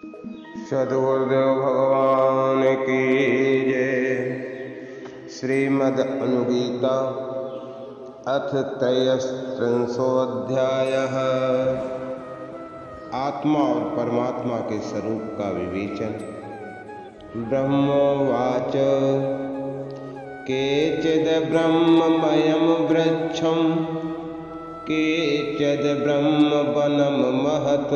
सद्गुरुदेव भगवान की जय। श्रीमद् अनुगीता अथ त्रयस्त्रिंशोऽध्यायः। आत्मा और परमात्मा के स्वरूप का विवेचन। ब्रह्मोवाच केचिद् ब्रह्ममयं वृक्षं केचिद् ब्रह्मवनं महत्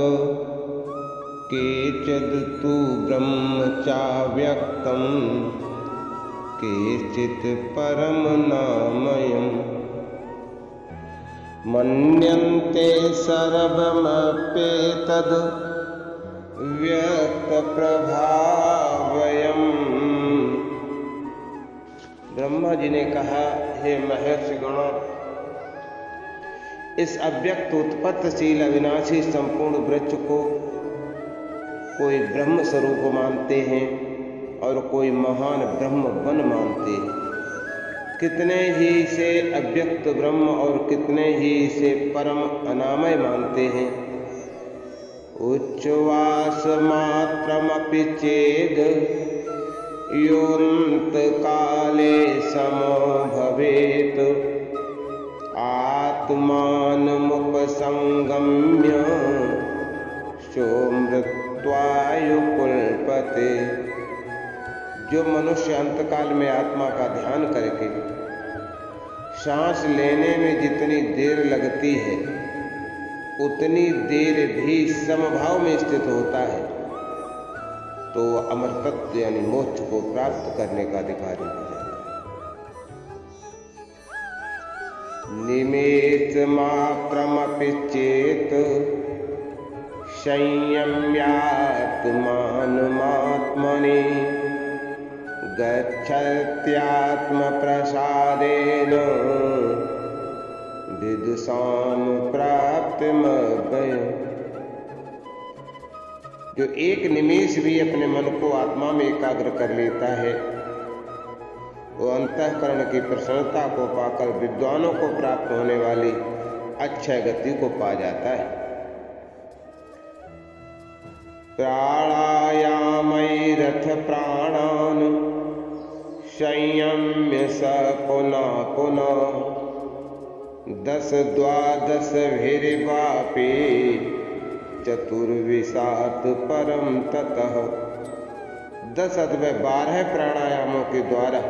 केचिद् तु ब्रह्म चाव्यक्तं केचित् परम नामयम् मन्यन्ते सर्वमप्येतद् व्यक्तप्रभावयम्। ब्रह्मा जी ने कहा, हे महर्षि गणों, इस अव्यक्त उत्पत्तिशील अविनाशी संपूर्ण वृक्ष को कोई ब्रह्म स्वरूप मानते हैं और कोई महान ब्रह्म वन मानते हैं। कितने ही इसे अव्यक्त ब्रह्म और कितने ही इसे परम अनामय मानते हैं। उच्छ्वास मात्रमपि चेद योऽन्त काले समो भवेत् आत्मानमुपसंगम्य सोऽमृत्वायुकुल्पते। जो मनुष्य अंतकाल में आत्मा का ध्यान करके सांस लेने में जितनी देर लगती है उतनी देर भी समभाव में स्थित होता है तो अमर तत्व यानी मोक्ष को प्राप्त करने का अधिकारी हो जाता है। निमेष मात्रमपि चेत संयम्यात्मानमात्मनि गच्छत्यात्मप्रसादेन विदुषां प्राप्तिमव्ययम्। जो एक निमेष भी अपने मन को आत्मा में एकाग्र कर लेता है वो अंतःकरण की प्रसन्नता को पाकर विद्वानों को प्राप्त होने वाली अक्षय गति को पा जाता है। प्राणायामैरथ प्राणान् संयम्य स पुनः पुनः 10-12 चतुर्विशात परम ततः। 10 अथवा 12 प्राणायामों के द्वारा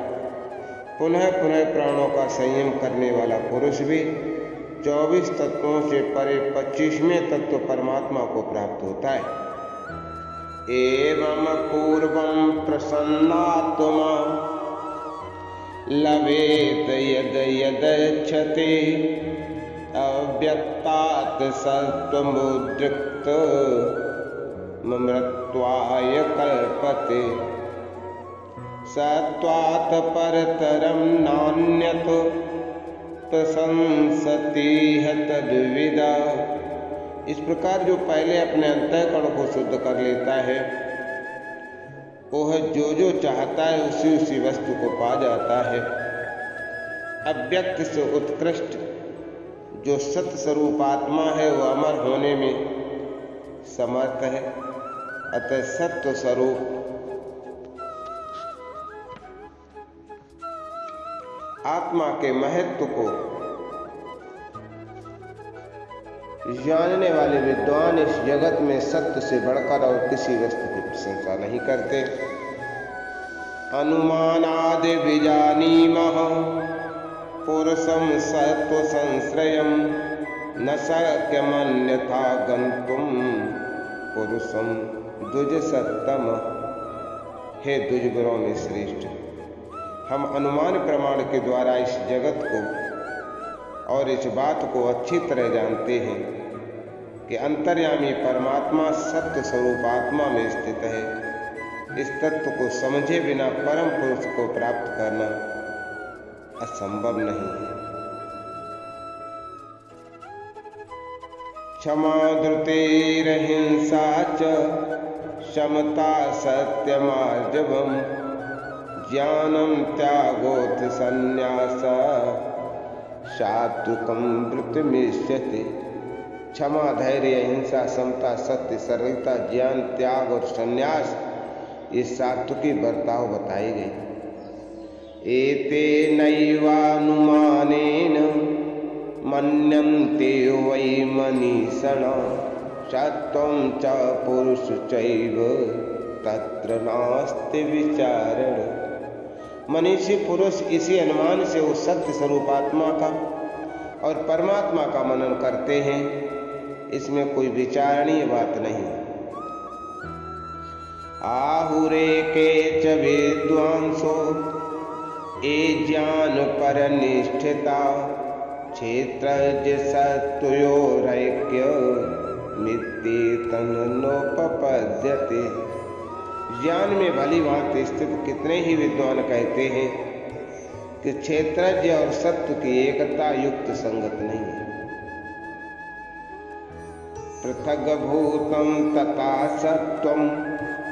पुनः पुनः प्राणों का संयम करने वाला पुरुष भी 24 तत्वों से परे 25वें तत्व परमात्मा को प्राप्त होता है। एवं पूर्वं प्रसन्नात्मा लभेत यद यदच्छते अव्यक्तात् सत्त्वमुद्रिक्त मृत्वाय कल्पते। सत्त्वात् परतरं नान्यत् प्रशंसतीह तद्विदा। इस प्रकार जो पहले अपने अंतःकरण को शुद्ध कर लेता है वह जो जो चाहता है उसी उसी वस्तु को पा जाता है। अव्यक्त से उत्कृष्ट जो सत्य स्वरूप आत्मा है वह अमर होने में समर्थ है। अतः सत्य स्वरूप आत्मा के महत्व को जानने वाले विद्वान इस जगत में सत्य से बढ़कर और किसी वस्तु की प्रशंसा नहीं करते। अनुमानादि विजानीमः पुरुषं सत्व संश्रयं न शक्यमन्यथा गन्तुं पुरुषं द्विज सत्तम। हे द्विजगुणों में श्रेष्ठ, हम अनुमान प्रमाण के द्वारा इस जगत को और इस बात को अच्छी तरह जानते हैं कि अंतर्यामी परमात्मा सत्य स्वरूप आत्मा में स्थित है। इस तत्व को समझे बिना परम पुरुष को प्राप्त करना असंभव नहीं है। क्षमा धृतिरहिंसा च समता सत्यमार्जवम् ज्ञानं त्यागोऽथ संन्यासः सात्विकं वृत्तिमिष्यति क्षमा, धैर्य, अहिंसा, समता, सत्य, सरलता, ज्ञान, त्याग और संन्यास, ये सात्विकी बर्ताव बताई गई। एते नैवानुमानेन मन्यन्ते वै मनीषिणः सत्वं च पुरुष चैव तत्र नास्ति विचारण। मनीषी पुरुष इसी अनुमान से उस सत्य स्वरूपात्मा का और परमात्मा का मनन करते हैं, इसमें कोई विचारणीय बात नहीं। आहुरे के च विद्वांसो ये ज्ञान पर निष्ठिता क्षेत्रज्ञ सत्वयोरैक्य मित्येतन नोपपद्यते। ज्ञान में भली भांति स्थित कितने ही विद्वान कहते हैं कि क्षेत्रज्ञ और सत्व की एकता युक्त संगत नहीं है। पृथग भूतम तथा सत्वम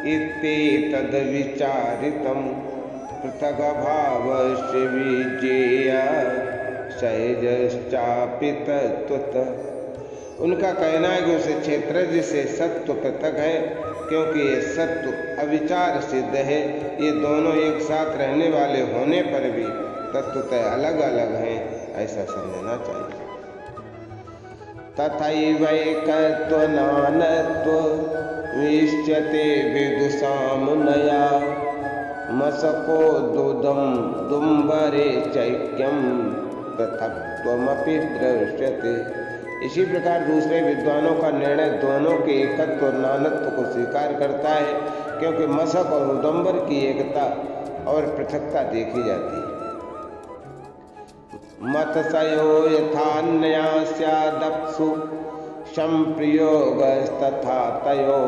इत्येतद् विचारितम पृथग भावस्य विज्ञेया सहजश्चापि तत्त्वतः। उनका कहना है कि उसे क्षेत्रज्ञ से सत्व पृथक है, क्योंकि ये सत्व अविचार सिद्ध है। ये दोनों एक साथ रहने वाले होने पर भी तत्वतः अलग अलग हैं, ऐसा समझना चाहिए। तथैवैकत्व नानत्व विष्यते विदुषां नया मसको दुम्बरे चैक्यम पृथक्त्वमपि दृश्यते। इसी प्रकार दूसरे विद्वानों का निर्णय दोनों के एकत्व और नानत्व को स्वीकार करता है, क्योंकि मशक और उदम्बर की एकता और पृथकता देखी जाती है। मतसयो यथान्या स्यादप्सु संप्रयोगस्तथा तयो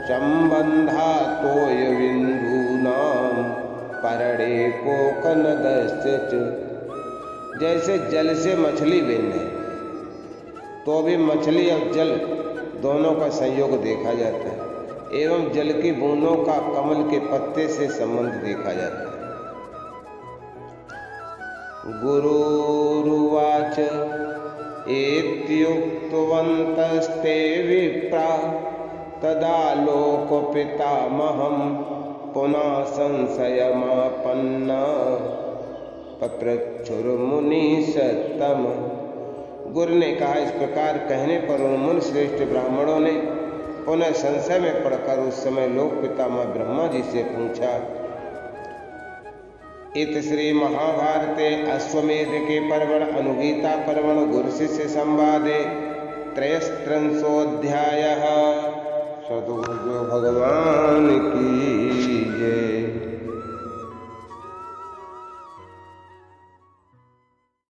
संबंधा तोयविन्दूनां परणे कोकनदस्य च। जैसे जल से मछली भिन्न है, तो भी मछली और जल दोनों का संयोग देखा जाता है, एवं जल की बूंदों का कमल के पत्ते से संबंध देखा जाता है। गुरुरुवाच एत्युक्तवन्तस्ते विप्रा तदा लोकपितामहं पुनः संशयमापन्ना पप्रच्छुर्मुनिसत्तम। गुरु ने कहा, इस प्रकार कहने पर उन मुनि श्रेष्ठ ब्राह्मणों ने पुनः संशय में पड़कर उस समय लोक पितामह ब्रह्मा जी से पूछा। इत श्री महाभारते अश्वमेध के पर्वण अनुगीता पर्वण गुरु शिष्य संवादे त्रयस्त्रिंशोऽध्यायः। सद्गुरु भगवान की